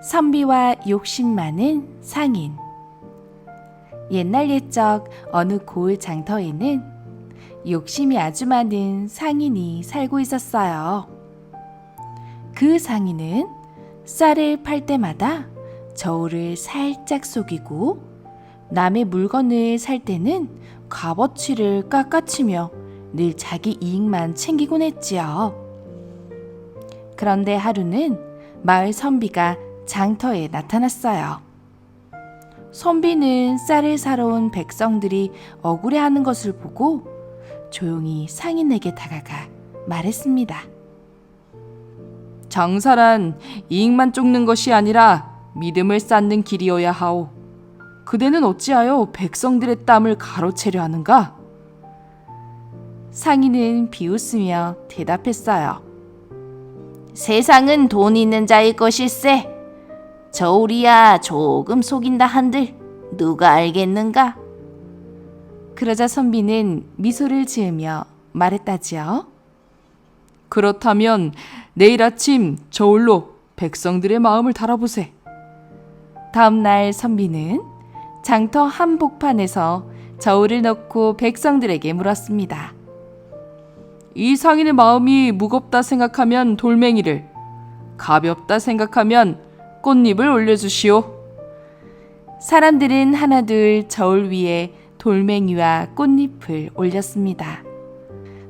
선비와 욕심 많은 상인. 옛날 옛적 어느 고을 장터에는 욕심이 아주 많은 상인이 살고 있었어요. 그 상인은 쌀을 팔 때마다 저울을 살짝 속이고 남의 물건을 살 때는 값어치를 깎아치며 늘 자기 이익만 챙기곤 했지요. 그런데 하루는 마을 선비가 장터에 나타났어요. 선비는 쌀을 사러 온 백성들이 억울해하는 것을 보고 조용히 상인에게 다가가 말했습니다. 장사란 이익만 쫓는 것이 아니라 믿음을 쌓는 길이어야 하오. 그대는 어찌하여 백성들의 땀을 가로채려 하는가? 상인은 비웃으며 대답했어요. 세상은 돈 있는 자의 것일세. 저울이야 조금 속인다 한들 누가 알겠는가? 그러자 선비는 미소를 지으며 말했다지요. 그렇다면 내일 아침 저울로 백성들의 마음을 달아보세. 다음 날 선비는 장터 한복판에서 저울을 넣고 백성들에게 물었습니다. 이 상인의 마음이 무겁다 생각하면 돌멩이를, 가볍다 생각하면 꽃잎을 올려주시오. 사람들은 하나둘 저울 위에 돌멩이와 꽃잎을 올렸습니다.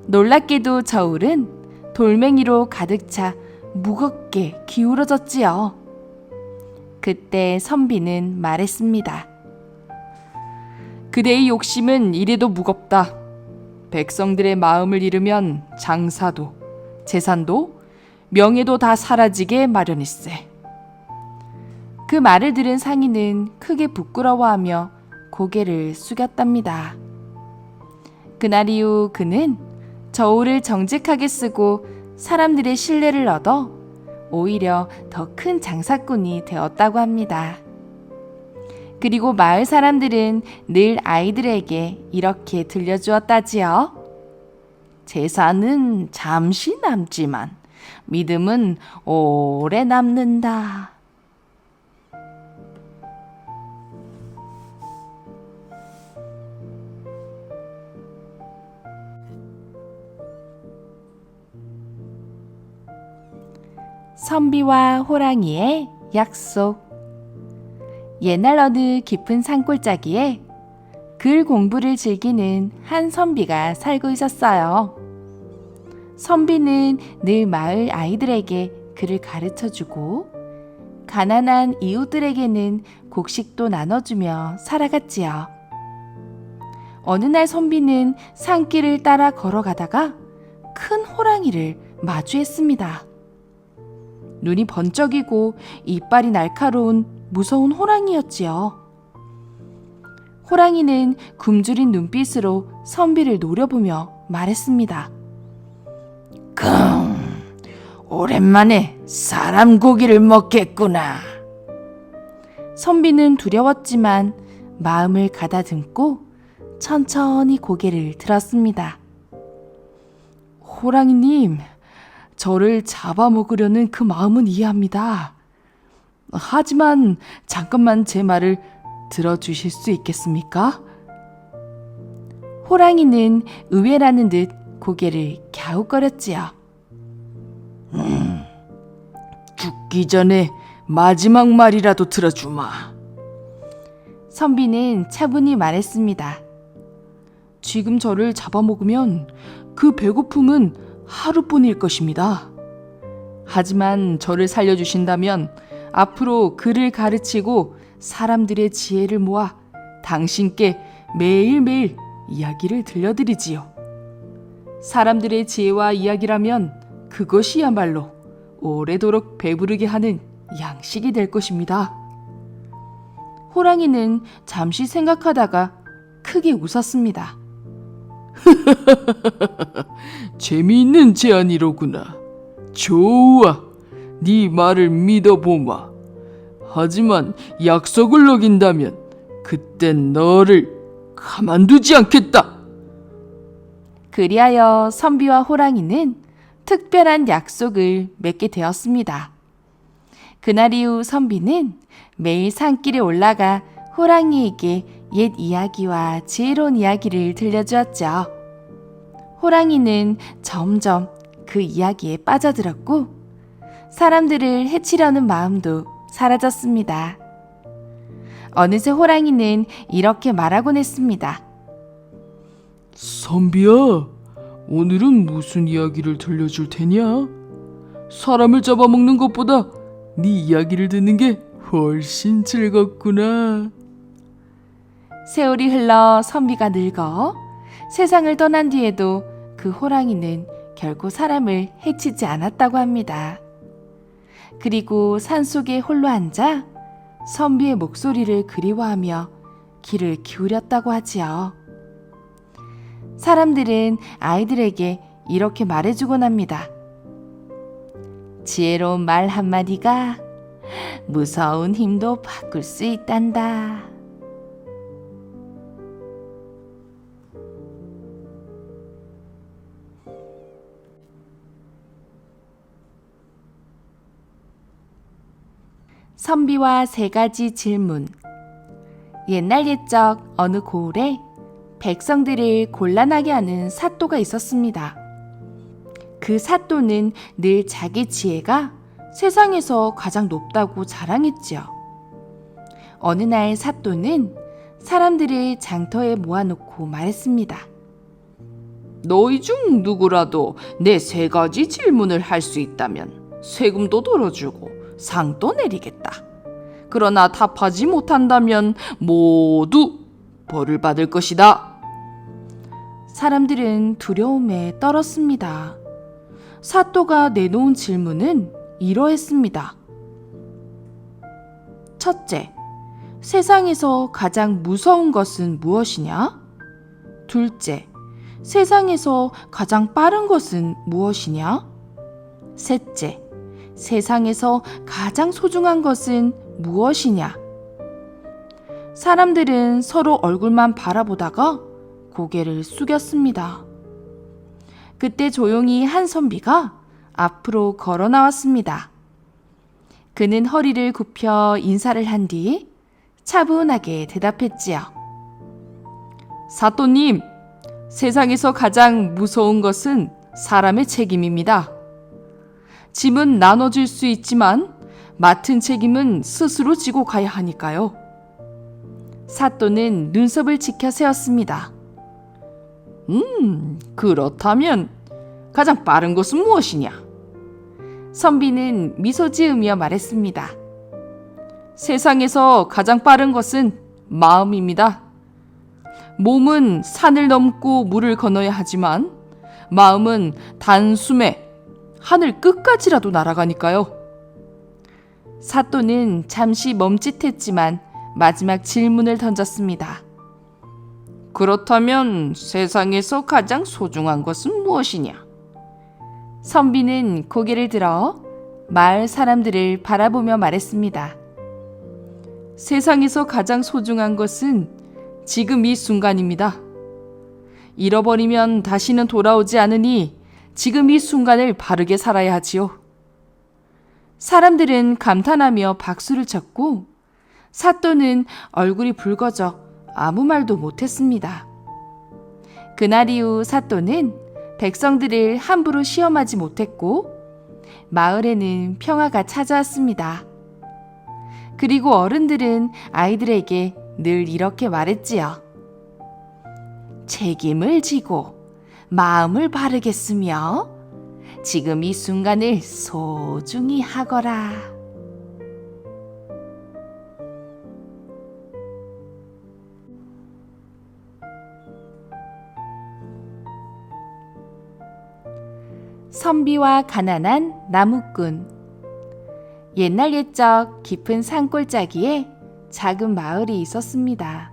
놀랍게도 저울은 돌멩이로 가득 차 무겁게 기울어졌지요. 그때 선비는 말했습니다. 그대의 욕심은 이래도 무겁다. 백성들의 마음을 잃으면 장사도, 재산도, 명예도 다 사라지게 마련일세. 그 말을 들은 상인은 크게 부끄러워하며 고개를 숙였답니다. 그날 이후 그는 저울을 정직하게 쓰고 사람들의 신뢰를 얻어 오히려 더 큰 장사꾼이 되었다고 합니다. 그리고 마을 사람들은 늘 아이들에게 이렇게 들려주었다지요. 재산은 잠시 남지만 믿음은 오래 남는다. 선비와 호랑이의 약속. 옛날 어느 깊은 산골짜기에 글 공부를 즐기는 한 선비가 살고 있었어요. 선비는 늘 마을 아이들에게 글을 가르쳐주고 가난한 이웃들에게는 곡식도 나눠주며 살아갔지요. 어느 날 선비는 산길을 따라 걸어가다가 큰 호랑이를 마주했습니다. 눈이 번쩍이고 이빨이 날카로운 무서운 호랑이였지요. 호랑이는 굶주린 눈빛으로 선비를 노려보며 말했습니다. 오랜만에 사람 고기를 먹겠구나. 선비는 두려웠지만 마음을 가다듬고 천천히 고개를 들었습니다. 호랑이님, 저를 잡아먹으려는 그 마음은 이해합니다. 하지만 잠깐만 제 말을 들어주실 수 있겠습니까? 호랑이는 의외라는 듯 고개를 갸웃거렸지요. 죽기 전에 마지막 말이라도 들어주마. 선비는 차분히 말했습니다. 지금 저를 잡아먹으면 그 배고픔은 하루뿐일 것입니다. 하지만 저를 살려주신다면 앞으로 글을 가르치고 사람들의 지혜를 모아 당신께 매일매일 이야기를 들려드리지요. 사람들의 지혜와 이야기라면 그것이야말로 오래도록 배부르게 하는 양식이 될 것입니다. 호랑이는 잠시 생각하다가 크게 웃었습니다. 재미있는 제안이로구나. 좋아, 네 말을 믿어보마. 하지만 약속을 어긴다면 그땐 너를 가만두지 않겠다. 그리하여 선비와 호랑이는 특별한 약속을 맺게 되었습니다. 그날 이후 선비는 매일 산길에 올라가 호랑이에게 옛 이야기와 지혜로운 이야기를 들려주었죠. 호랑이는 점점 그 이야기에 빠져들었고 사람들을 해치려는 마음도 사라졌습니다. 어느새 호랑이는 이렇게 말하곤 했습니다. 선비야, 오늘은 무슨 이야기를 들려줄 테냐? 사람을 잡아먹는 것보다 네 이야기를 듣는 게 훨씬 즐겁구나. 세월이 흘러 선비가 늙어 세상을 떠난 뒤에도 그 호랑이는 결코 사람을 해치지 않았다고 합니다. 그리고 산속에 홀로 앉아 선비의 목소리를 그리워하며 귀를 기울였다고 하지요. 사람들은 아이들에게 이렇게 말해주곤 합니다. 지혜로운 말 한마디가 무서운 힘도 바꿀 수 있단다. 선비와 3가지 질문. 옛날 옛적 어느 고을에 백성들을 곤란하게 하는 사또가 있었습니다. 그 사또는 늘 자기 지혜가 세상에서 가장 높다고 자랑했지요. 어느 날 사또는 사람들을 장터에 모아놓고 말했습니다. 너희 중 누구라도 내 3가지 질문을 할 수 있다면 세금도 덜어주고 상도 내리겠다. 그러나 답하지 못한다면 모두 벌을 받을 것이다. 사람들은 두려움에 떨었습니다. 사또가 내놓은 질문은 이러했습니다. 첫째, 세상에서 가장 무서운 것은 무엇이냐? 둘째, 세상에서 가장 빠른 것은 무엇이냐? 셋째, 세상에서 가장 소중한 것은 무엇이냐? 사람들은 서로 얼굴만 바라보다가 고개를 숙였습니다. 그때 조용히 한 선비가 앞으로 걸어 나왔습니다. 그는 허리를 굽혀 인사를 한 뒤 차분하게 대답했지요. 사또님, 세상에서 가장 무서운 것은 사람의 책임입니다. 짐은 나눠줄 수 있지만 맡은 책임은 스스로 지고 가야 하니까요. 사또는 눈썹을 치켜 세웠습니다. 그렇다면 가장 빠른 것은 무엇이냐? 선비는 미소 지으며 말했습니다. 세상에서 가장 빠른 것은 마음입니다. 몸은 산을 넘고 물을 건너야 하지만 마음은 단숨에 하늘 끝까지라도 날아가니까요. 사또는 잠시 멈칫했지만 마지막 질문을 던졌습니다. 그렇다면 세상에서 가장 소중한 것은 무엇이냐? 선비는 고개를 들어 마을 사람들을 바라보며 말했습니다. 세상에서 가장 소중한 것은 지금 이 순간입니다. 잃어버리면 다시는 돌아오지 않으니 지금 이 순간을 바르게 살아야 하지요. 사람들은 감탄하며 박수를 쳤고 사또는 얼굴이 붉어져 아무 말도 못했습니다. 그날 이후 사또는 백성들을 함부로 시험하지 못했고 마을에는 평화가 찾아왔습니다. 그리고 어른들은 아이들에게 늘 이렇게 말했지요. 책임을 지고 마음을 바르게 쓰며 지금 이 순간을 소중히 하거라. 선비와 가난한 나무꾼. 옛날 옛적 깊은 산골짜기에 작은 마을이 있었습니다.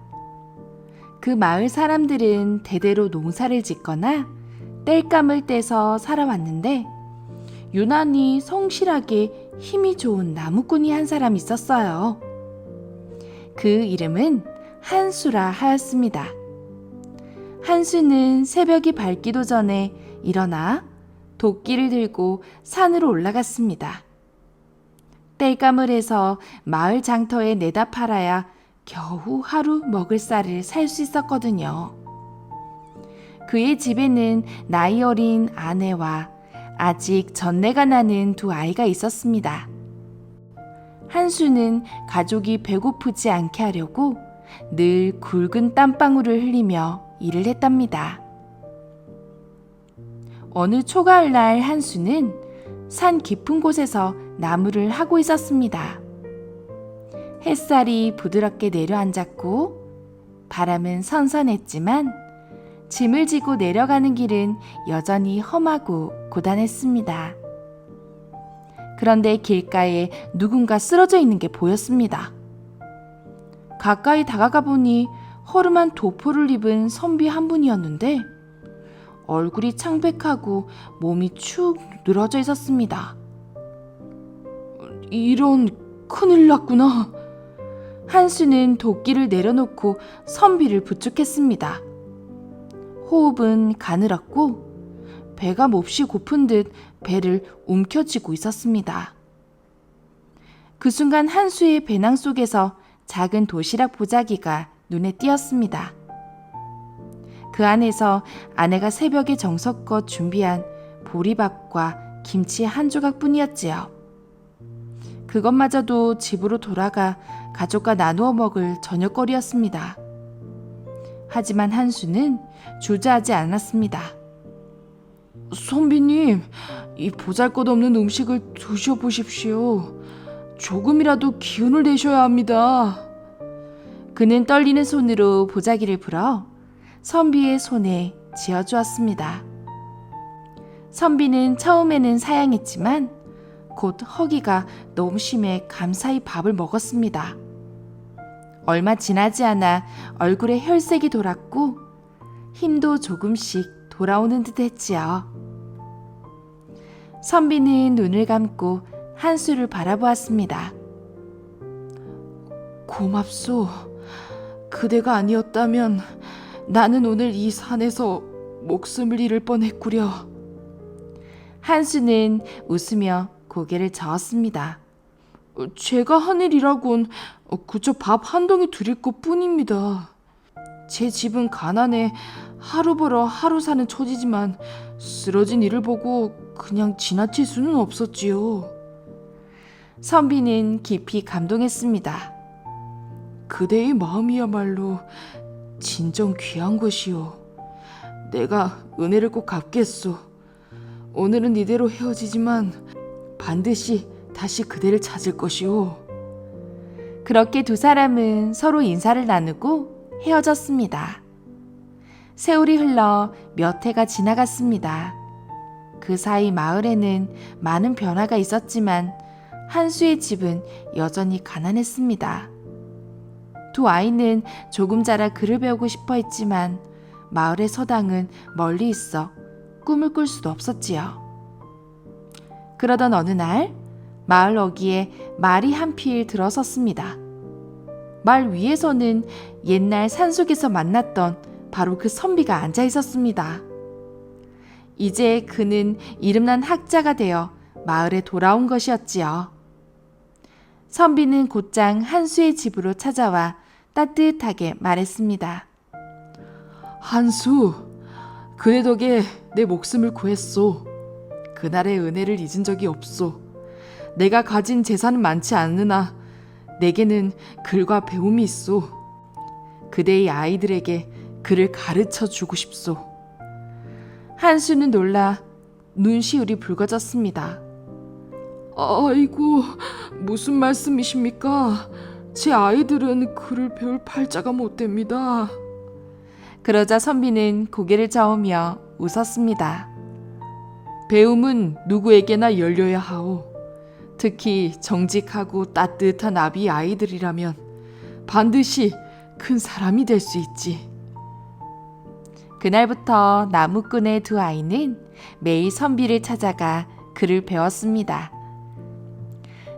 그 마을 사람들은 대대로 농사를 짓거나 땔감을 떼서 살아왔는데 유난히 성실하게 힘이 좋은 나무꾼이 한 사람 있었어요. 그 이름은 한수라 하였습니다. 한수는 새벽이 밝기도 전에 일어나 도끼를 들고 산으로 올라갔습니다. 땔감을 해서 마을 장터에 내다 팔아야 겨우 하루 먹을 쌀을 살 수 있었거든요. 그의 집에는 나이 어린 아내와 아직 전내가 나는 두 아이가 있었습니다. 한수는 가족이 배고프지 않게 하려고 늘 굵은 땀방울을 흘리며 일을 했답니다. 어느 초가을날 한수는 산 깊은 곳에서 나무를 하고 있었습니다. 햇살이 부드럽게 내려앉았고 바람은 선선했지만 짐을 지고 내려가는 길은 여전히 험하고 고단했습니다. 그런데 길가에 누군가 쓰러져 있는 게 보였습니다. 가까이 다가가 보니 허름한 도포를 입은 선비 한 분이었는데 얼굴이 창백하고 몸이 축 늘어져 있었습니다. 이런, 큰일 났구나. 한수는 도끼를 내려놓고 선비를 부축했습니다. 호흡은 가늘었고 배가 몹시 고픈 듯 배를 움켜쥐고 있었습니다. 그 순간 한수의 배낭 속에서 작은 도시락 보자기가 눈에 띄었습니다. 그 안에서 아내가 새벽에 정성껏 준비한 보리밥과 김치 한 조각뿐이었지요. 그것마저도 집으로 돌아가 가족과 나누어 먹을 저녁거리였습니다. 하지만 한수는 주저하지 않았습니다. 선비님, 이 보잘것없는 음식을 드셔보십시오. 조금이라도 기운을 내셔야 합니다. 그는 떨리는 손으로 보자기를 불어 선비의 손에 쥐어주었습니다. 선비는 처음에는 사양했지만 곧 허기가 너무 심해 감사히 밥을 먹었습니다. 얼마 지나지 않아 얼굴에 혈색이 돌았고 힘도 조금씩 돌아오는 듯 했지요. 선비는 눈을 감고 한수를 바라보았습니다. 고맙소. 그대가 아니었다면 나는 오늘 이 산에서 목숨을 잃을 뻔했구려. 한수는 웃으며 고개를 저었습니다. 제가 한 일이라곤 그저 밥 한 덩이 드릴 것뿐입니다. 제 집은 가난해 하루 벌어 하루 사는 처지지만 쓰러진 이를 보고 그냥 지나칠 수는 없었지요. 선비는 깊이 감동했습니다. 그대의 마음이야말로 진정 귀한 것이오. 내가 은혜를 꼭 갚겠소. 오늘은 이대로 헤어지지만 반드시 다시 그대를 찾을 것이오. 그렇게 두 사람은 서로 인사를 나누고 헤어졌습니다. 세월이 흘러 몇 해가 지나갔습니다. 그 사이 마을에는 많은 변화가 있었지만 한수의 집은 여전히 가난했습니다. 두 아이는 조금 자라 글을 배우고 싶어 했지만 마을의 서당은 멀리 있어 꿈을 꿀 수도 없었지요. 그러던 어느 날 마을 어귀에 말이 한 필 들어섰습니다. 말 위에서는 옛날 산속에서 만났던 바로 그 선비가 앉아 있었습니다. 이제 그는 이름난 학자가 되어 마을에 돌아온 것이었지요. 선비는 곧장 한수의 집으로 찾아와 따뜻하게 말했습니다. 한수, 그대 덕에 내 목숨을 구했소. 그날의 은혜를 잊은 적이 없소. 내가 가진 재산은 많지 않으나 내게는 글과 배움이 있소. 그대의 아이들에게 글을 가르쳐 주고 싶소. 한수는 놀라 눈시울이 붉어졌습니다. 아이고, 무슨 말씀이십니까? 제 아이들은 글을 배울 팔자가 못 됩니다. 그러자 선비는 고개를 저으며 웃었습니다. 배움은 누구에게나 열려야 하오. 특히 정직하고 따뜻한 아비 아이들이라면 반드시 큰 사람이 될 수 있지. 그날부터 나무꾼의 두 아이는 매일 선비를 찾아가 글을 배웠습니다.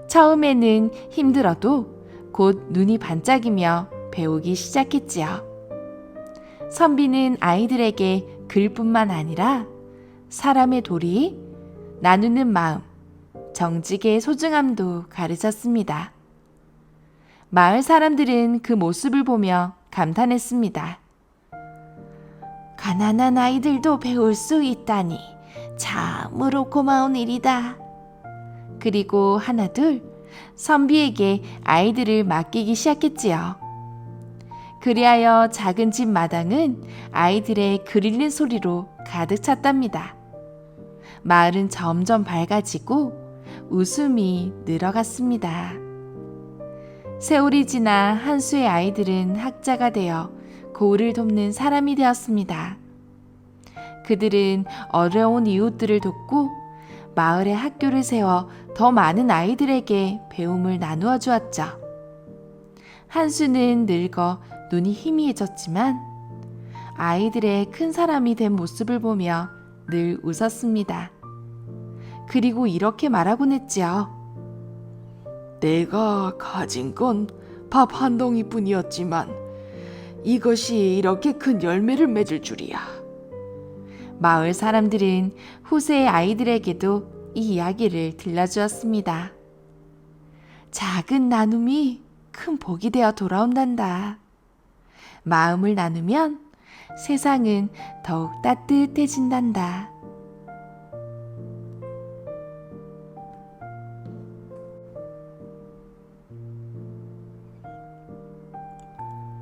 처음에는 힘들어도 곧 눈이 반짝이며 배우기 시작했지요. 선비는 아이들에게 글뿐만 아니라 사람의 도리, 나누는 마음, 정직의 소중함도 가르쳤습니다. 마을 사람들은 그 모습을 보며 감탄했습니다. 가난한 아이들도 배울 수 있다니 참으로 고마운 일이다. 그리고 하나둘 선비에게 아이들을 맡기기 시작했지요. 그리하여 작은 집 마당은 아이들의 글 읽는 소리로 가득 찼답니다. 마을은 점점 밝아지고 웃음이 늘어갔습니다. 세월이 지나 한 수의 아이들은 학자가 되어 고을을 돕는 사람이 되었습니다. 그들은 어려운 이웃들을 돕고 마을에 학교를 세워 더 많은 아이들에게 배움을 나누어 주었죠. 한 수는 늙어 눈이 희미해졌지만 아이들의 큰 사람이 된 모습을 보며 늘 웃었습니다. 그리고 이렇게 말하곤 했지요. 내가 가진 건 밥 한 덩이뿐이었지만 이것이 이렇게 큰 열매를 맺을 줄이야. 마을 사람들은 후세의 아이들에게도 이 이야기를 들려주었습니다. 작은 나눔이 큰 복이 되어 돌아온단다. 마음을 나누면 세상은 더욱 따뜻해진단다.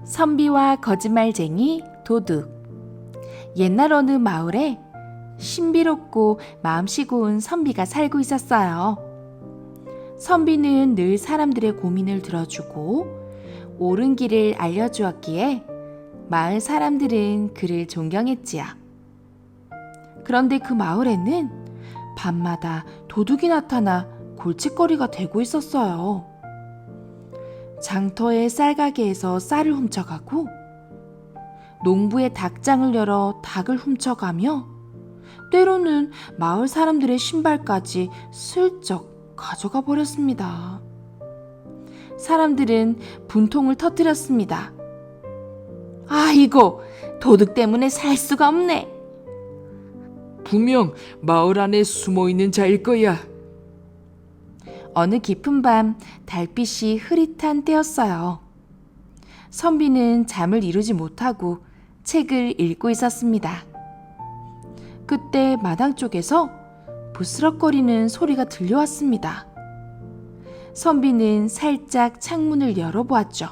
선비와 거짓말쟁이 도둑. 옛날 어느 마을에 신비롭고 마음씨 고운 선비가 살고 있었어요. 선비는 늘 사람들의 고민을 들어주고 옳은 길을 알려주었기에 마을 사람들은 그를 존경했지요. 그런데 그 마을에는 밤마다 도둑이 나타나 골칫거리가 되고 있었어요. 장터의 쌀가게에서 쌀을 훔쳐가고 농부의 닭장을 열어 닭을 훔쳐가며 때로는 마을 사람들의 신발까지 슬쩍 가져가 버렸습니다. 사람들은 분통을 터뜨렸습니다. 아이고, 도둑 때문에 살 수가 없네. 분명 마을 안에 숨어있는 자일 거야. 어느 깊은 밤 달빛이 흐릿한 때였어요. 선비는 잠을 이루지 못하고 책을 읽고 있었습니다. 그때 마당 쪽에서 부스럭거리는 소리가 들려왔습니다. 선비는 살짝 창문을 열어보았죠.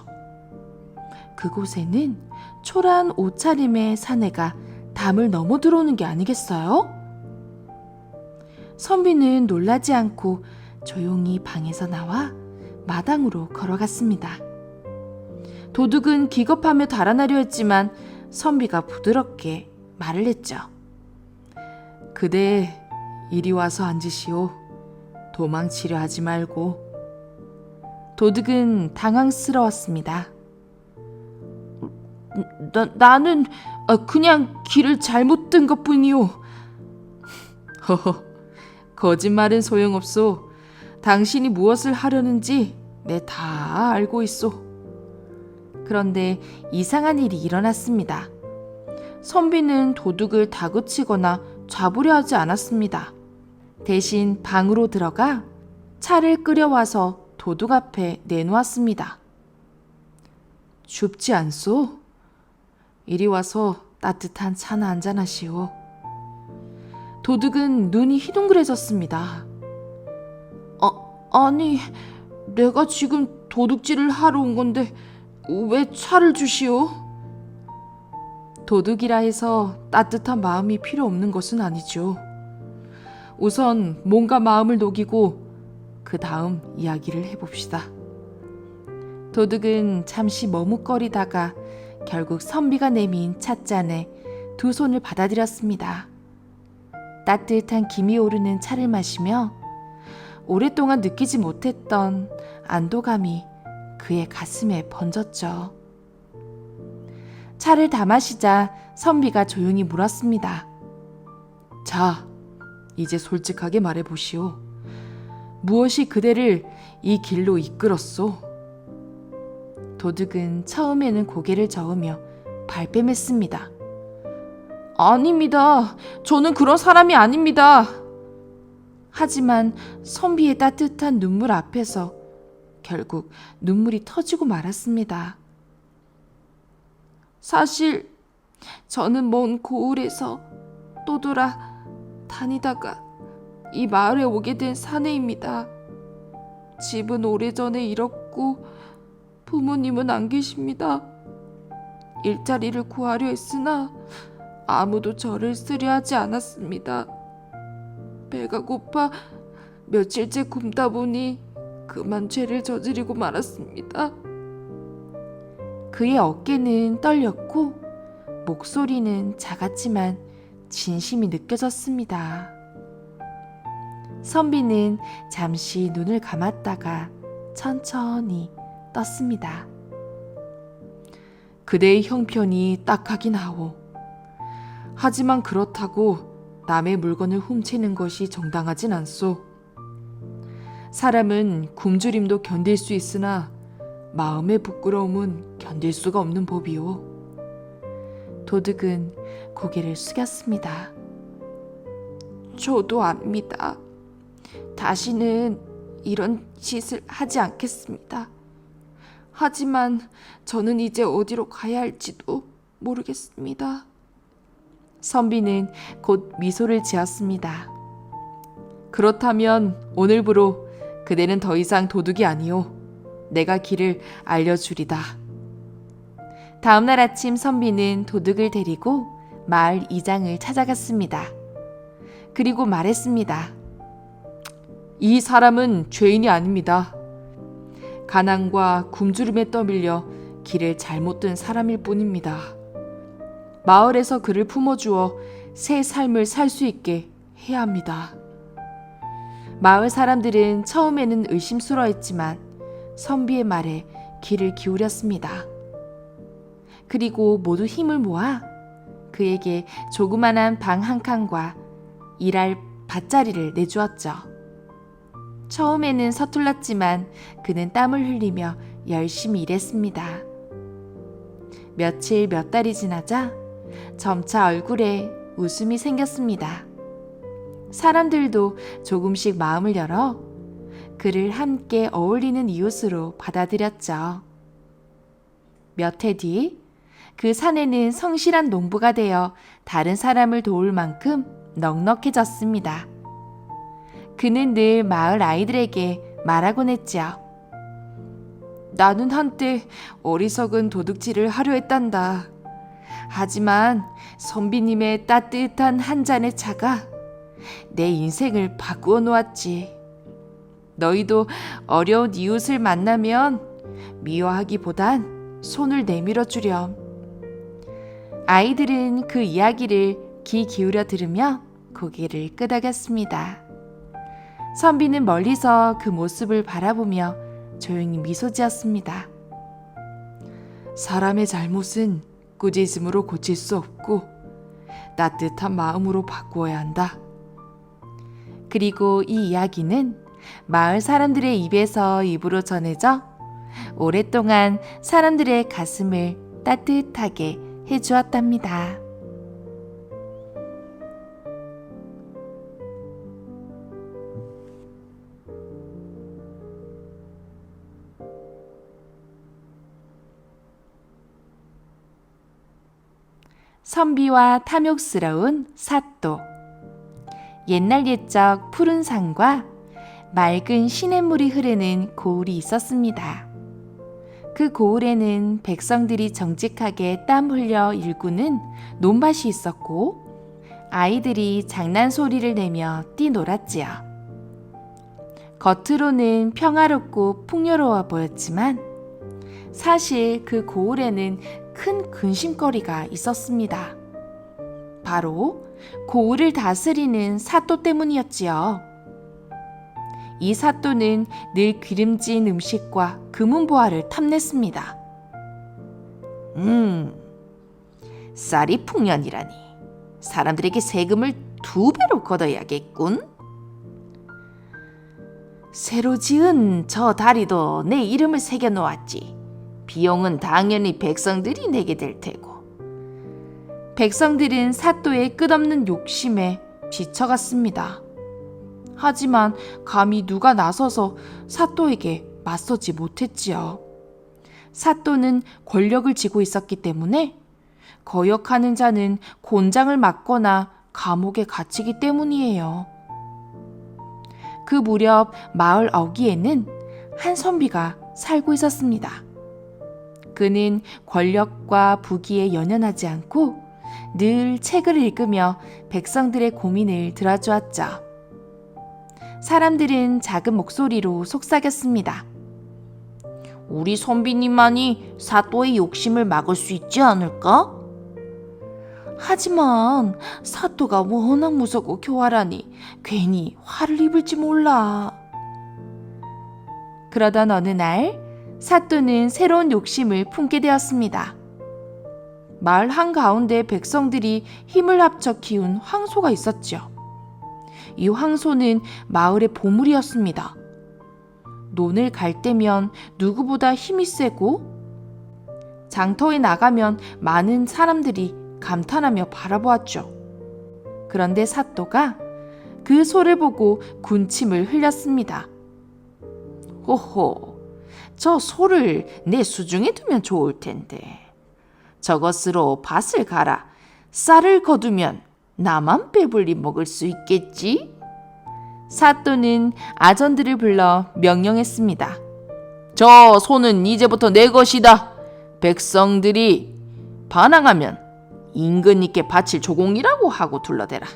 그곳에는 초라한 옷차림의 사내가 담을 넘어 들어오는 게 아니겠어요? 선비는 놀라지 않고 조용히 방에서 나와 마당으로 걸어갔습니다. 도둑은 기겁하며 달아나려 했지만 선비가 부드럽게 말을 했죠. 그대 이리 와서 앉으시오. 도망치려 하지 말고. 도둑은 당황스러웠습니다. 나는 그냥 길을 잘못 든 것뿐이오. 허허, 거짓말은 소용없소. 당신이 무엇을 하려는지 내 다 알고 있소. 그런데 이상한 일이 일어났습니다. 선비는 도둑을 다그치거나 잡으려 하지 않았습니다. 대신 방으로 들어가 차를 끓여와서 도둑 앞에 내놓았습니다. 춥지 않소? 이리 와서 따뜻한 차나 한잔 하시오. 도둑은 눈이 희둥그레졌습니다. 아니, 내가 지금 도둑질을 하러 온 건데 왜 차를 주시오? 도둑이라 해서 따뜻한 마음이 필요 없는 것은 아니죠. 우선 몸과 마음을 녹이고 그 다음 이야기를 해봅시다. 도둑은 잠시 머뭇거리다가 결국 선비가 내민 찻잔에 두 손을 받아들였습니다. 따뜻한 김이 오르는 차를 마시며 오랫동안 느끼지 못했던 안도감이 그의 가슴에 번졌죠. 차를 다 마시자 선비가 조용히 물었습니다. 자, 이제 솔직하게 말해보시오. 무엇이 그대를 이 길로 이끌었소? 도둑은 처음에는 고개를 저으며 발뺌했습니다. 아닙니다. 저는 그런 사람이 아닙니다. 하지만 선비의 따뜻한 눈물 앞에서 결국 눈물이 터지고 말았습니다. 사실 저는 먼 고을에서 떠돌아 다니다가 이 마을에 오게 된 사내입니다. 집은 오래전에 잃었고 부모님은 안 계십니다. 일자리를 구하려 했으나 아무도 저를 쓰려 하지 않았습니다. 배가 고파 며칠째 굶다 보니 그만 죄를 저지르고 말았습니다. 그의 어깨는 떨렸고 목소리는 작았지만 진심이 느껴졌습니다. 선비는 잠시 눈을 감았다가 천천히 떴습니다. 그대의 형편이 딱하긴 하오. 하지만 그렇다고 남의 물건을 훔치는 것이 정당하진 않소. 사람은 굶주림도 견딜 수 있으나 마음의 부끄러움은 견딜 수가 없는 법이오. 도둑은 고개를 숙였습니다. 저도 압니다. 다시는 이런 짓을 하지 않겠습니다. 하지만 저는 이제 어디로 가야 할지도 모르겠습니다. 선비는 곧 미소를 지었습니다. 그렇다면 오늘부로 그대는 더 이상 도둑이 아니오. 내가 길을 알려주리다. 다음날 아침 선비는 도둑을 데리고 마을 이장을 찾아갔습니다. 그리고 말했습니다. 이 사람은 죄인이 아닙니다. 가난과 굶주림에 떠밀려 길을 잘못 든 사람일 뿐입니다. 마을에서 그를 품어주어 새 삶을 살 수 있게 해야 합니다. 마을 사람들은 처음에는 의심스러워했지만 선비의 말에 귀를 기울였습니다. 그리고 모두 힘을 모아 그에게 조그만한 방 한 칸과 일할 밭자리를 내주었죠. 처음에는 서툴렀지만 그는 땀을 흘리며 열심히 일했습니다. 며칠 몇 달이 지나자 점차 얼굴에 웃음이 생겼습니다. 사람들도 조금씩 마음을 열어 그를 함께 어울리는 이웃으로 받아들였죠. 몇 해 뒤 그 사내는 성실한 농부가 되어 다른 사람을 도울 만큼 넉넉해졌습니다. 그는 늘 마을 아이들에게 말하곤 했죠. 나는 한때 어리석은 도둑질을 하려 했단다. 하지만 선비님의 따뜻한 한 잔의 차가 내 인생을 바꾸어 놓았지. 너희도 어려운 이웃을 만나면 미워하기보단 손을 내밀어 주렴. 아이들은 그 이야기를 귀 기울여 들으며 고개를 끄덕였습니다. 선비는 멀리서 그 모습을 바라보며 조용히 미소 지었습니다. 사람의 잘못은 꾸짖음으로 고칠 수 없고 따뜻한 마음으로 바꾸어야 한다. 그리고 이 이야기는 마을 사람들의 입에서 입으로 전해져 오랫동안 사람들의 가슴을 따뜻하게 해주었답니다. 선비와 탐욕스러운 사또. 옛날 옛적 푸른 산과 맑은 시냇물이 흐르는 고을이 있었습니다. 그 고을에는 백성들이 정직하게 땀 흘려 일구는 논밭이 있었고 아이들이 장난 소리를 내며 뛰놀았지요. 겉으로는 평화롭고 풍요로워 보였지만 사실 그 고을에는 큰 근심거리가 있었습니다. 바로 고을을 다스리는 사또 때문이었지요. 이 사또는 늘 기름진 음식과 금은보화를 탐냈습니다. 쌀이 풍년이라니 사람들에게 세금을 2배로 걷어야겠군. 새로 지은 저 다리도 내 이름을 새겨 놓았지. 비용은 당연히 백성들이 내게 될 테고. 백성들은 사또의 끝없는 욕심에 지쳐갔습니다. 하지만 감히 누가 나서서 사또에게 맞서지 못했지요. 사또는 권력을 쥐고 있었기 때문에 거역하는 자는 곤장을 맞거나 감옥에 갇히기 때문이에요. 그 무렵 마을 어귀에는 한 선비가 살고 있었습니다. 그는 권력과 부귀에 연연하지 않고 늘 책을 읽으며 백성들의 고민을 들어주었죠. 사람들은 작은 목소리로 속삭였습니다. 우리 선비님만이 사또의 욕심을 막을 수 있지 않을까? 하지만 사또가 워낙 무섭고 교활하니 괜히 화를 입을지 몰라. 그러던 어느 날 사또는 새로운 욕심을 품게 되었습니다. 마을 한가운데 백성들이 힘을 합쳐 키운 황소가 있었죠. 이 황소는 마을의 보물이었습니다. 논을 갈 때면 누구보다 힘이 세고 장터에 나가면 많은 사람들이 감탄하며 바라보았죠. 그런데 사또가 그 소를 보고 군침을 흘렸습니다. 호호, 저 소를 내 수중에 두면 좋을 텐데. 저것으로 밭을 갈아 쌀을 거두면 나만 배불리 먹을 수 있겠지? 사또는 아전들을 불러 명령했습니다. 저 소는 이제부터 내 것이다. 백성들이 반항하면 임금님께 바칠 조공이라고 하고 둘러대라.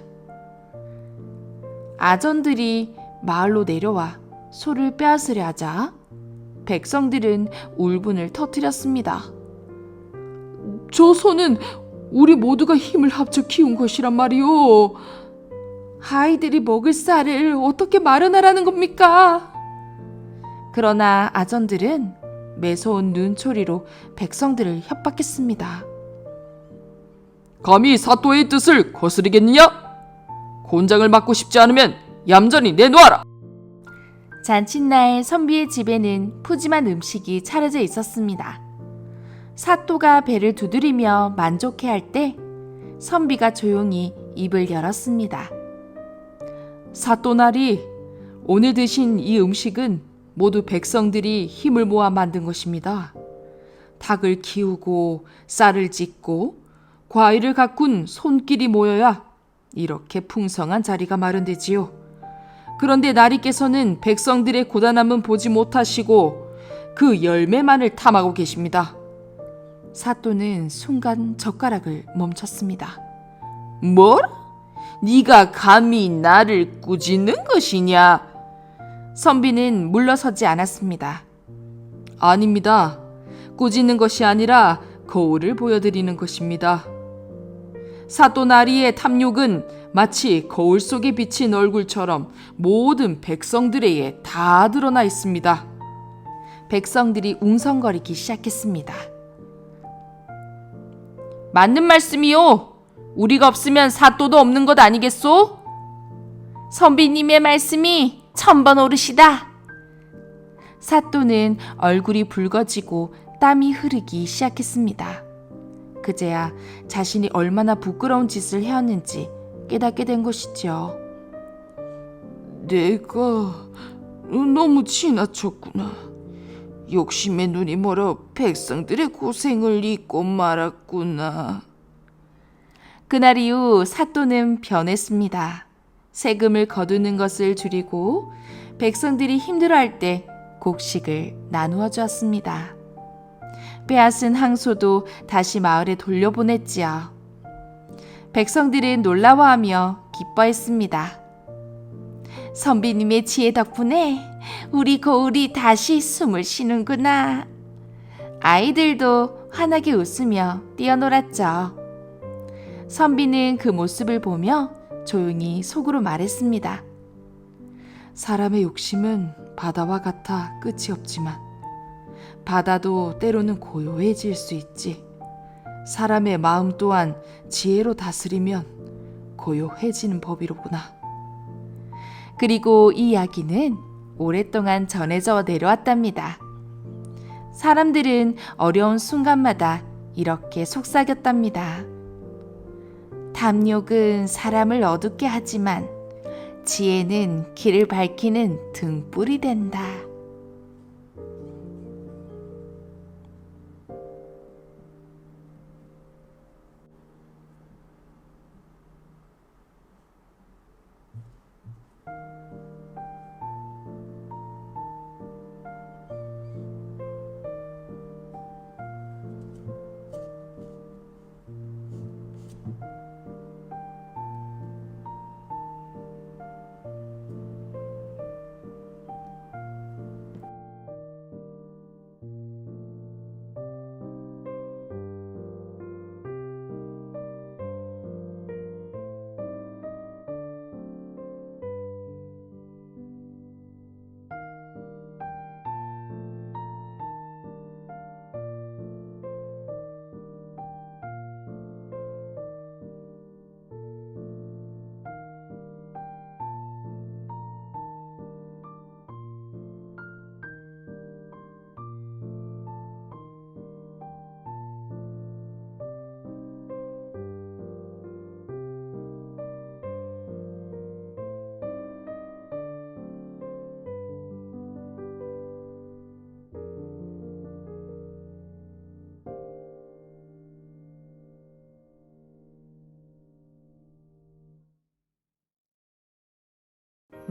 아전들이 마을로 내려와 소를 빼앗으려 하자 백성들은 울분을 터뜨렸습니다. 저 소는 우리 모두가 힘을 합쳐 키운 것이란 말이오. 아이들이 먹을 쌀을 어떻게 마련하라는 겁니까? 그러나 아전들은 매서운 눈초리로 백성들을 협박했습니다. 감히 사또의 뜻을 거스르겠느냐? 곤장을 맞고 싶지 않으면 얌전히 내놓아라. 잔칫날 선비의 집에는 푸짐한 음식이 차려져 있었습니다. 사또가 배를 두드리며 만족해할 때 선비가 조용히 입을 열었습니다. 사또나리, 오늘 드신 이 음식은 모두 백성들이 힘을 모아 만든 것입니다. 닭을 키우고 쌀을 짓고 과일을 가꾼 손길이 모여야 이렇게 풍성한 자리가 마련되지요. 그런데 나리께서는 백성들의 고단함은 보지 못하시고 그 열매만을 탐하고 계십니다. 사또는 순간 젓가락을 멈췄습니다. 뭐라? 네가 감히 나를 꾸짖는 것이냐? 선비는 물러서지 않았습니다. 아닙니다. 꾸짖는 것이 아니라 거울을 보여드리는 것입니다. 사또 나리의 탐욕은 마치 거울 속에 비친 얼굴처럼 모든 백성들에게 다 드러나 있습니다. 백성들이 웅성거리기 시작했습니다. 맞는 말씀이요. 우리가 없으면 사또도 없는 것 아니겠소? 선비님의 말씀이 천번 옳으시다. 사또는 얼굴이 붉어지고 땀이 흐르기 시작했습니다. 그제야 자신이 얼마나 부끄러운 짓을 해왔는지 깨닫게 된 것이죠. 내가 너무 지나쳤구나. 욕심에 눈이 멀어 백성들의 고생을 잊고 말았구나. 그날 이후 사또는 변했습니다. 세금을 거두는 것을 줄이고 백성들이 힘들어할 때 곡식을 나누어 주었습니다. 빼앗은 항소도 다시 마을에 돌려보냈지요. 백성들은 놀라워하며 기뻐했습니다. 선비님의 지혜 덕분에 우리 거울이 다시 숨을 쉬는구나. 아이들도 환하게 웃으며 뛰어놀았죠. 선비는 그 모습을 보며 조용히 속으로 말했습니다. 사람의 욕심은 바다와 같아 끝이 없지만 바다도 때로는 고요해질 수 있지. 사람의 마음 또한 지혜로 다스리면 고요해지는 법이로구나. 그리고 이 이야기는 오랫동안 전해져 내려왔답니다. 사람들은 어려운 순간마다 이렇게 속삭였답니다. 탐욕은 사람을 어둡게 하지만 지혜는 길을 밝히는 등불이 된다.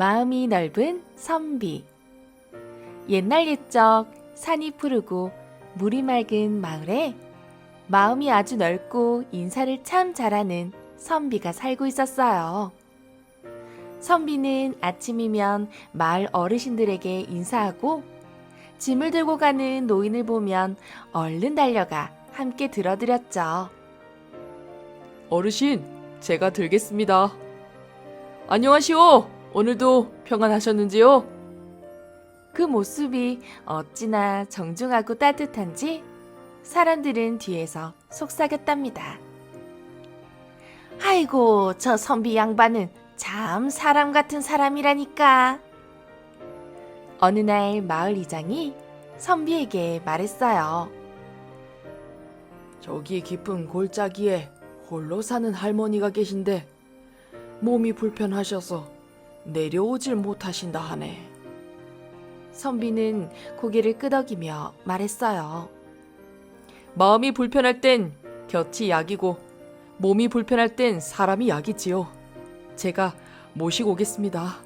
마음이 넓은 선비. 옛날 옛적 산이 푸르고 물이 맑은 마을에 마음이 아주 넓고 인사를 참 잘하는 선비가 살고 있었어요. 선비는 아침이면 마을 어르신들에게 인사하고 짐을 들고 가는 노인을 보면 얼른 달려가 함께 들어드렸죠. 어르신, 제가 들겠습니다. 안녕하시오. 오늘도 평안하셨는지요? 그 모습이 어찌나 정중하고 따뜻한지 사람들은 뒤에서 속삭였답니다. 아이고, 저 선비 양반은 참 사람 같은 사람이라니까. 어느 날 마을 이장이 선비에게 말했어요. 저기 깊은 골짜기에 홀로 사는 할머니가 계신데 몸이 불편하셔서 내려오질 못하신다 하네. 선비는 고개를 끄덕이며 말했어요. 마음이 불편할 땐 곁이 약이고 몸이 불편할 땐 사람이 약이지요. 제가 모시고 오겠습니다.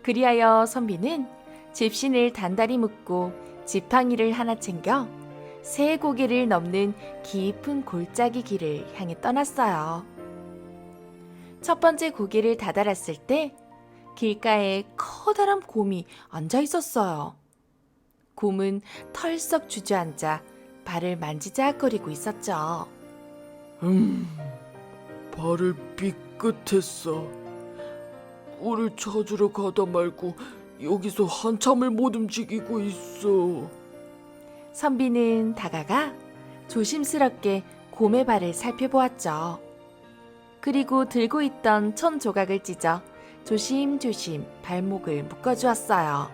그리하여 선비는 집신을 단단히 묶고 지팡이를 하나 챙겨 세 고개를 넘는 깊은 골짜기 길을 향해 떠났어요. 첫 번째 고개를 다다랐을 때 길가에 커다란 곰이 앉아 있었어요. 곰은 털썩 주저앉아 발을 만지작거리고 있었죠. 발을 삐끗했어. 꿀을 찾으러 가다 말고 여기서 한참을 못 움직이고 있어. 선비는 다가가 조심스럽게 곰의 발을 살펴보았죠. 그리고 들고 있던 천 조각을 찢어 조심조심 발목을 묶어주었어요.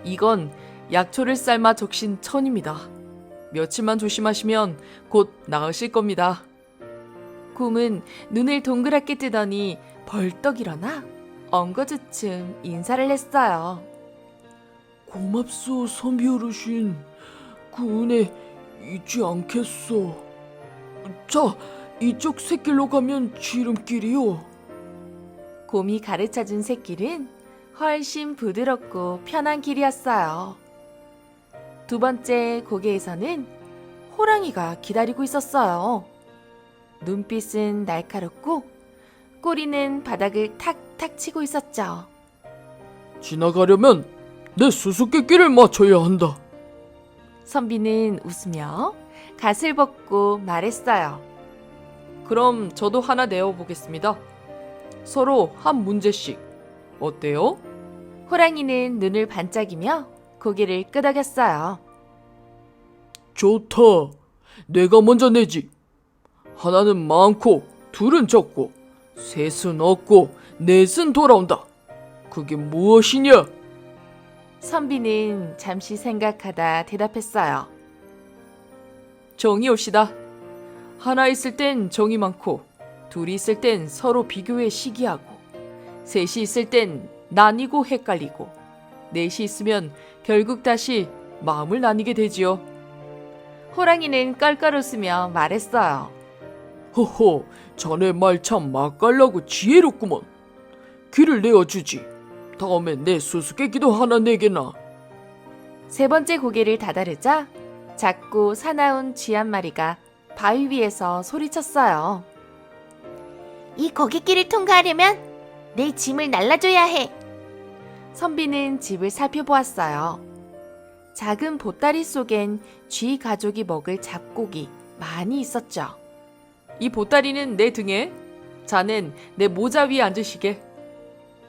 이건 약초를 삶아 적신 천입니다. 며칠만 조심하시면 곧 나으실 겁니다. 곰은 눈을 동그랗게 뜨더니 벌떡 일어나 엉거주춤 인사를 했어요. 고맙소, 선비 어르신. 그 은혜 잊지 않겠어. 자, 이쪽 샛길로 가면 지름길이요. 곰이 가르쳐준 샛길은 훨씬 부드럽고 편한 길이었어요. 두 번째 고개에서는 호랑이가 기다리고 있었어요. 눈빛은 날카롭고 꼬리는 바닥을 탁탁 치고 있었죠. 지나가려면 내 수수께끼를 맞춰야 한다. 선비는 웃으며 갓을 벗고 말했어요. 그럼 저도 하나 내어보겠습니다. 서로 한 문제씩. 어때요? 호랑이는 눈을 반짝이며 고개를 끄덕였어요. 좋다. 내가 먼저 내지. 하나는 많고 둘은 적고 셋은 없고 넷은 돌아온다. 그게 무엇이냐? 선비는 잠시 생각하다 대답했어요. 정이 옵시다. 하나 있을 땐 정이 많고 둘이 있을 땐 서로 비교해 시기하고 셋이 있을 땐 나뉘고 헷갈리고 넷이 있으면 결국 다시 마음을 나뉘게 되지요. 호랑이는 깔깔 웃으며 말했어요. 허허, 자네 말 참 맛깔나고 지혜롭구먼. 귀를 내어주지. 다음엔 내 수수께끼도 하나 내게나. 세 번째 고개를 다다르자 작고 사나운 쥐 한 마리가 바위 위에서 소리쳤어요. 이 고갯길을 통과하려면 내 짐을 날라줘야 해. 선비는 집을 살펴보았어요. 작은 보따리 속엔 쥐 가족이 먹을 잡곡이 많이 있었죠. 이 보따리는 내 등에, 자넨 내 모자 위에 앉으시게.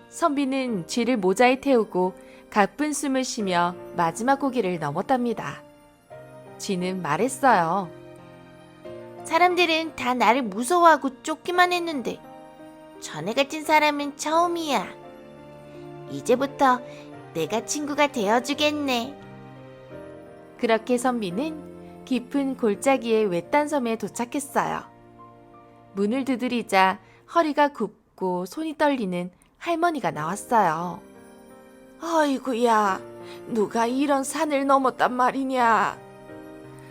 선비는 쥐를 모자에 태우고 가쁜 숨을 쉬며 마지막 고개를 넘었답니다. 쥐는 말했어요. 사람들은 다 나를 무서워하고 쫓기만 했는데 자네 같은 사람은 처음이야. 이제부터 내가 친구가 되어주겠네. 그렇게 선비는 깊은 골짜기의 외딴 섬에 도착했어요. 문을 두드리자 허리가 굽고 손이 떨리는 할머니가 나왔어요. 아이고야, 누가 이런 산을 넘었단 말이냐?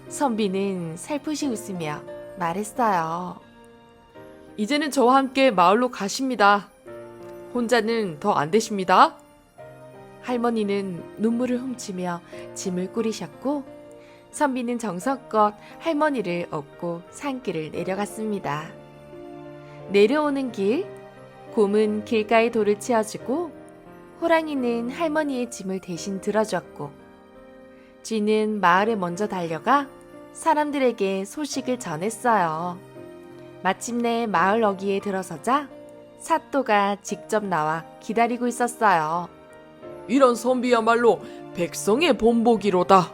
선비는 살포시 웃으며 말했어요. 이제는 저와 함께 마을로 가십니다. 혼자는 더 안 되십니다. 할머니는 눈물을 훔치며 짐을 꾸리셨고 선비는 정성껏 할머니를 업고 산길을 내려갔습니다. 내려오는 길, 곰은 길가에 돌을 치워주고 호랑이는 할머니의 짐을 대신 들어줬고 쥐는 마을에 먼저 달려가 사람들에게 소식을 전했어요. 마침내 마을 어귀에 들어서자 사또가 직접 나와 기다리고 있었어요. 이런 선비야말로 백성의 본보기로다.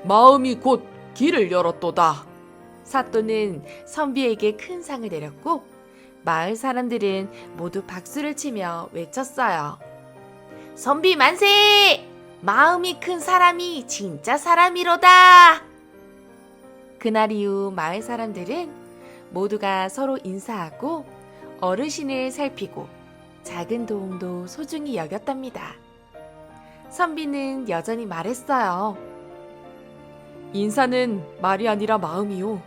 마음이 곧 길을 열었도다. 사또는 선비에게 큰 상을 내렸고 마을 사람들은 모두 박수를 치며 외쳤어요. 선비 만세! 마음이 큰 사람이 진짜 사람이로다! 그날 이후 마을 사람들은 모두가 서로 인사하고 어르신을 살피고 작은 도움도 소중히 여겼답니다. 선비는 여전히 말했어요. 인사는 말이 아니라 마음이요.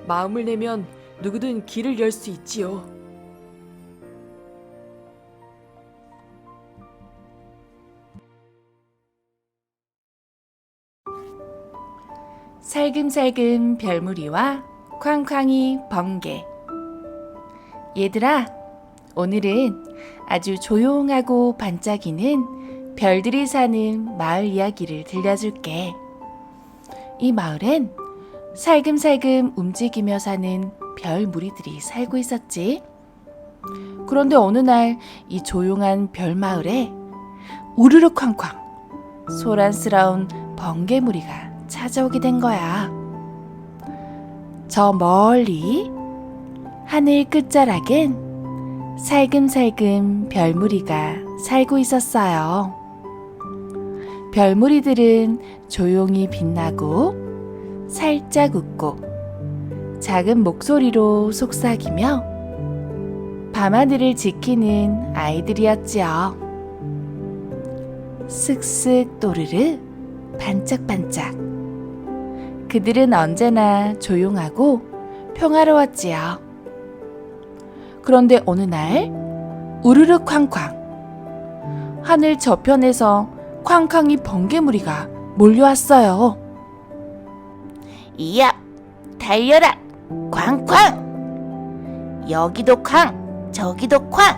마음을 내면 누구든 길을 열 수 있지요. 살금살금 별무리와 쾅쾅이 번개. 얘들아, 오늘은 아주 조용하고 반짝이는 별들이 사는 마을 이야기를 들려줄게. 이 마을엔 살금살금 움직이며 사는 별무리들이 살고 있었지. 그런데 어느 날 이 조용한 별마을에 우르르 쾅쾅 소란스러운 번개무리가 찾아오게 된 거야. 저 멀리 하늘 끝자락엔 살금살금 별무리가 살고 있었어요. 별무리들은 조용히 빛나고 살짝 웃고 작은 목소리로 속삭이며 밤하늘을 지키는 아이들이었지요. 쓱쓱 또르르 반짝반짝. 그들은 언제나 조용하고 평화로웠지요. 그런데 어느 날 우르르 쾅쾅 하늘 저편에서 쾅쾅이 번개무리가 몰려왔어요. 이야, 달려라! 쾅쾅! 여기도 쾅! 저기도 쾅!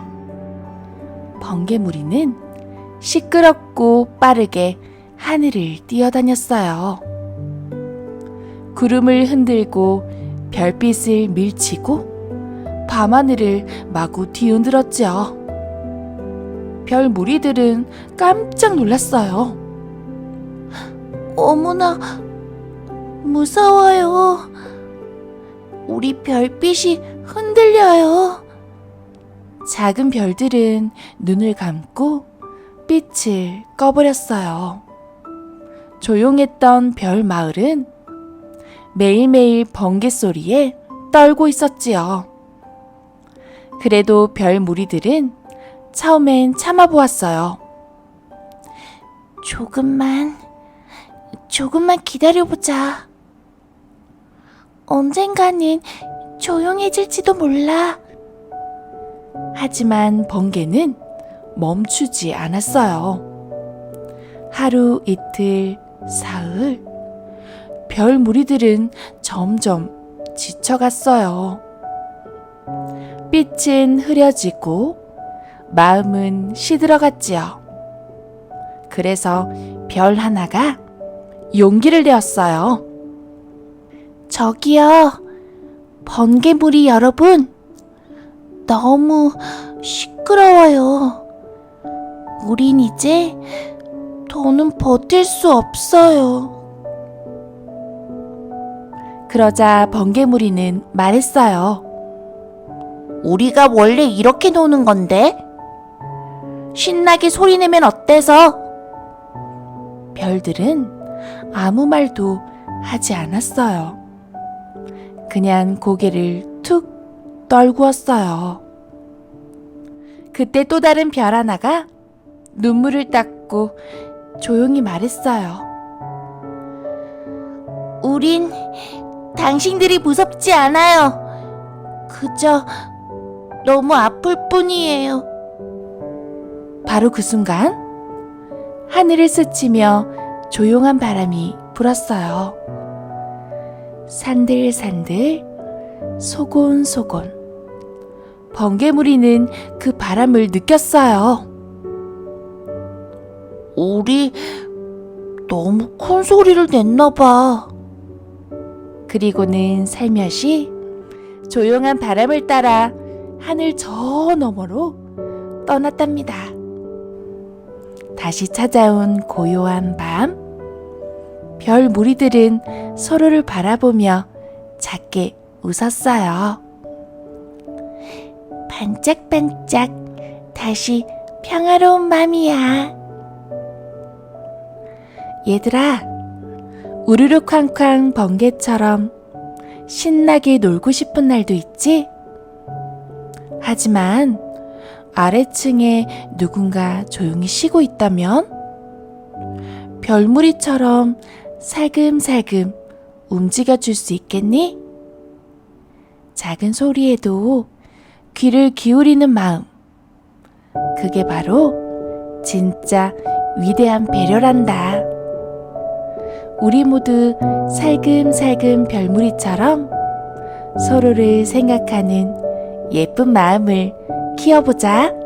번개무리는 시끄럽고 빠르게 하늘을 뛰어다녔어요. 구름을 흔들고 별빛을 밀치고 밤하늘을 마구 뒤흔들었죠. 별무리들은 깜짝 놀랐어요. 어머나, 무서워요. 우리 별빛이 흔들려요. 작은 별들은 눈을 감고 빛을 꺼버렸어요. 조용했던 별 마을은 매일매일 번개 소리에 떨고 있었지요. 그래도 별 무리들은 처음엔 참아보았어요. 조금만 기다려보자. 언젠가는 조용해질지도 몰라. 하지만 번개는 멈추지 않았어요. 하루, 이틀, 사흘, 별 무리들은 점점 지쳐갔어요. 빛은 흐려지고 마음은 시들어갔지요. 그래서 별 하나가 용기를 내었어요. 저기요, 번개무리 여러분, 너무 시끄러워요. 우린 이제 더는 버틸 수 없어요. 그러자 번개무리는 말했어요. 우리가 원래 이렇게 노는 건데? 신나게 소리내면 어때서? 별들은 아무 말도 하지 않았어요. 그냥 고개를 툭 떨구었어요. 그때 또 다른 별 하나가 눈물을 닦고 조용히 말했어요. 우린 당신들이 무섭지 않아요. 그저 너무 아플 뿐이에요. 바로 그 순간 하늘을 스치며 조용한 바람이 불었어요. 산들산들, 소곤소곤. 번개무리는 그 바람을 느꼈어요. 우리 너무 큰 소리를 냈나 봐. 그리고는 살며시 조용한 바람을 따라 하늘 저 너머로 떠났답니다. 다시 찾아온 고요한 밤, 별 무리들은 서로를 바라보며 작게 웃었어요. 반짝반짝 다시 평화로운 밤이야. 얘들아, 우르르 쾅쾅 번개처럼 신나게 놀고 싶은 날도 있지? 하지만 아래층에 누군가 조용히 쉬고 있다면 별무리처럼 살금살금 움직여줄 수 있겠니? 작은 소리에도 귀를 기울이는 마음, 그게 바로 진짜 위대한 배려란다. 우리 모두 살금살금 별무리처럼 서로를 생각하는 예쁜 마음을 키워보자.